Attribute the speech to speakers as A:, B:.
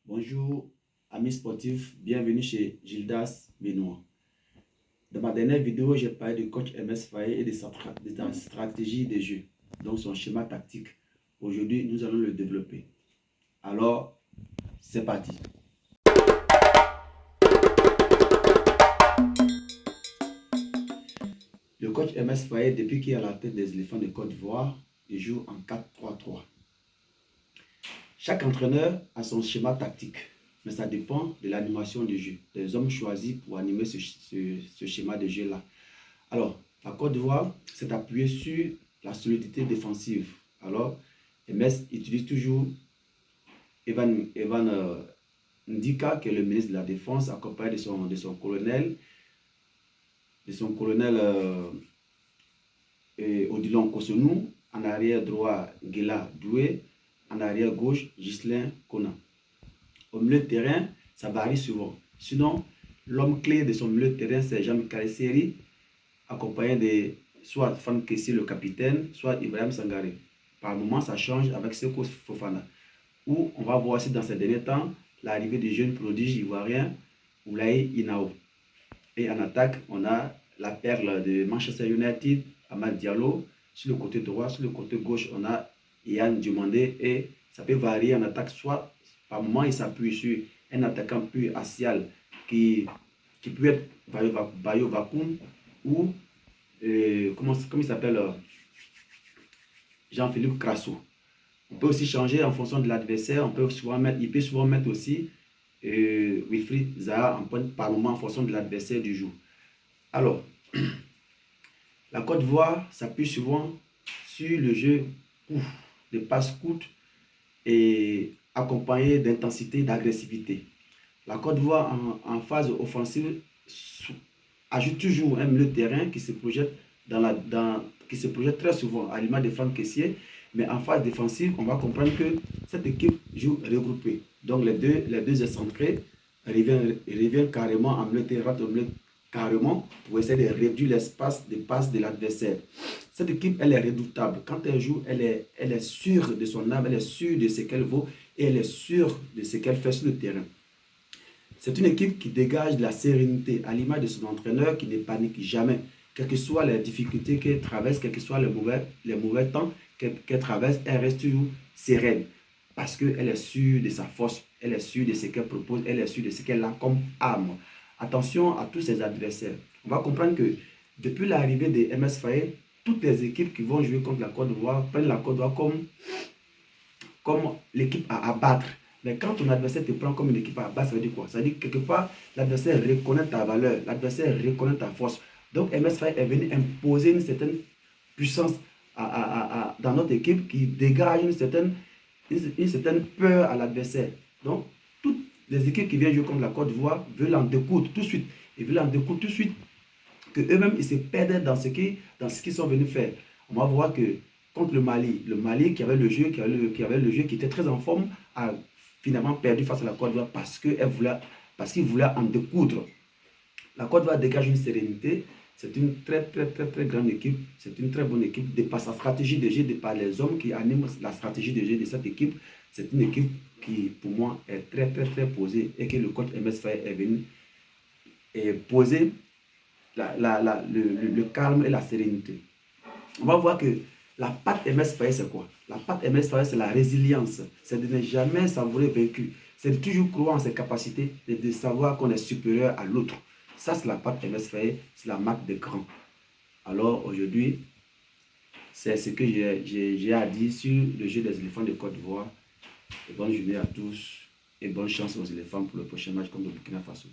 A: Bonjour amis sportifs, bienvenue chez Gildas Benoît. Dans ma dernière vidéo, j'ai parlé de coach MS Faye et de sa stratégie de jeu, donc son schéma tactique. Aujourd'hui, nous allons le développer. Alors, c'est parti. Le coach MS Faye, depuis qu'il est à la tête des éléphants de Côte d'Ivoire, il joue en 4-3-3. Chaque entraîneur a son schéma tactique, mais ça dépend de l'animation du jeu, des hommes choisis pour animer ce schéma de jeu-là. Alors, la Côte d'Ivoire s'est appuyée sur la solidité défensive. Alors, MS utilise toujours Evan Ndika, qui est le ministre de la Défense, accompagné de son colonel Odilon Kosonou, en arrière droit Gela Doué, en arrière gauche Ghislain Kona. Au milieu de terrain, ça varie souvent. Sinon, l'homme clé de son milieu de terrain, c'est Jean Kalesseri, accompagné de soit Fan Kessie, le capitaine, soit Ibrahim Sangaré. Par moment, ça change avec Seko Fofana. Où on va voir aussi dans ces derniers temps l'arrivée du jeune prodige ivoirien Oulaye Inao. Et en attaque, on a la perle de Manchester United, Amad Diallo. Sur le côté droit, sur le côté gauche, on a Yann Diomandé. Et ça peut varier en attaque, soit par moment, il s'appuie sur un attaquant plus axial qui peut être Bayo Vakoum ou comment il s'appelle, Jean-Philippe Crasso. On peut aussi changer en fonction de l'adversaire. Il peut souvent mettre aussi Wilfried Zaha en pointe par moment en fonction de l'adversaire du jour. Alors, la Côte d'Ivoire s'appuie souvent sur le jeu de passes courtes et accompagné d'intensité et d'agressivité. La Côte d'Ivoire en phase offensive ajoute toujours un milieu de terrain qui se projette très souvent à l'image de Franck Kessié, mais en phase défensive, on va comprendre que cette équipe joue regroupée. Donc les deux excentrés reviennent carrément en milieu de terrain, carrément pour essayer de réduire l'espace de passe de l'adversaire. Cette équipe, elle est redoutable. Quand elle joue, elle est sûre de son âme, elle est sûre de ce qu'elle vaut et elle est sûre de ce qu'elle fait sur le terrain. C'est une équipe qui dégage de la sérénité, à l'image de son entraîneur qui ne panique jamais. Quelles que soient les difficultés qu'elle traverse, quels que soient les mauvais temps qu'elle traverse, elle reste toujours sereine. Parce qu'elle est sûre de sa force, elle est sûre de ce qu'elle propose, elle est sûre de ce qu'elle a comme arme. Attention à tous ses adversaires. On va comprendre que depuis l'arrivée de MS Faye, toutes les équipes qui vont jouer contre la Côte d'Ivoire prennent la Côte d'Ivoire comme l'équipe à abattre. Mais quand ton adversaire te prend comme une équipe à battre, ça veut dire quoi? Ça veut dire que quelque part, l'adversaire reconnaît ta valeur, l'adversaire reconnaît ta force. Donc MS Faye est venu imposer une certaine puissance dans notre équipe qui dégage une certaine peur à l'adversaire. Donc, toutes les équipes qui viennent jouer contre la Côte d'Ivoire veulent en découdre tout de suite. Ils veulent en découdre tout de suite que eux-mêmes, ils se perdent dans ce qu'ils sont venus faire. On va voir que contre le Mali qui avait le jeu, qui était très en forme, a finalement perdu face à la Côte d'Ivoire parce qu'il voulait en découdre. La Côte d'Ivoire dégage une sérénité. C'est une très grande équipe. C'est une très bonne équipe. De par sa stratégie de jeu, de par les hommes qui animent la stratégie de jeu de cette équipe, c'est une équipe qui, pour moi, est très posée et que le coach MS Faye est venu poser le calme et la sérénité. On va voir que la patte MS Faye, c'est quoi? La patte MS Faye, c'est la résilience. C'est de ne jamais savourer vaincu. C'est de toujours croire en ses capacités et de savoir qu'on est supérieur à l'autre. Ça, c'est la patte MS Faye, c'est la marque des grands. Alors, aujourd'hui, c'est ce que j'ai à dire sur le jeu des éléphants de Côte d'Ivoire. Bonne journée à tous et bonne chance aux éléphants pour le prochain match contre le Burkina Faso.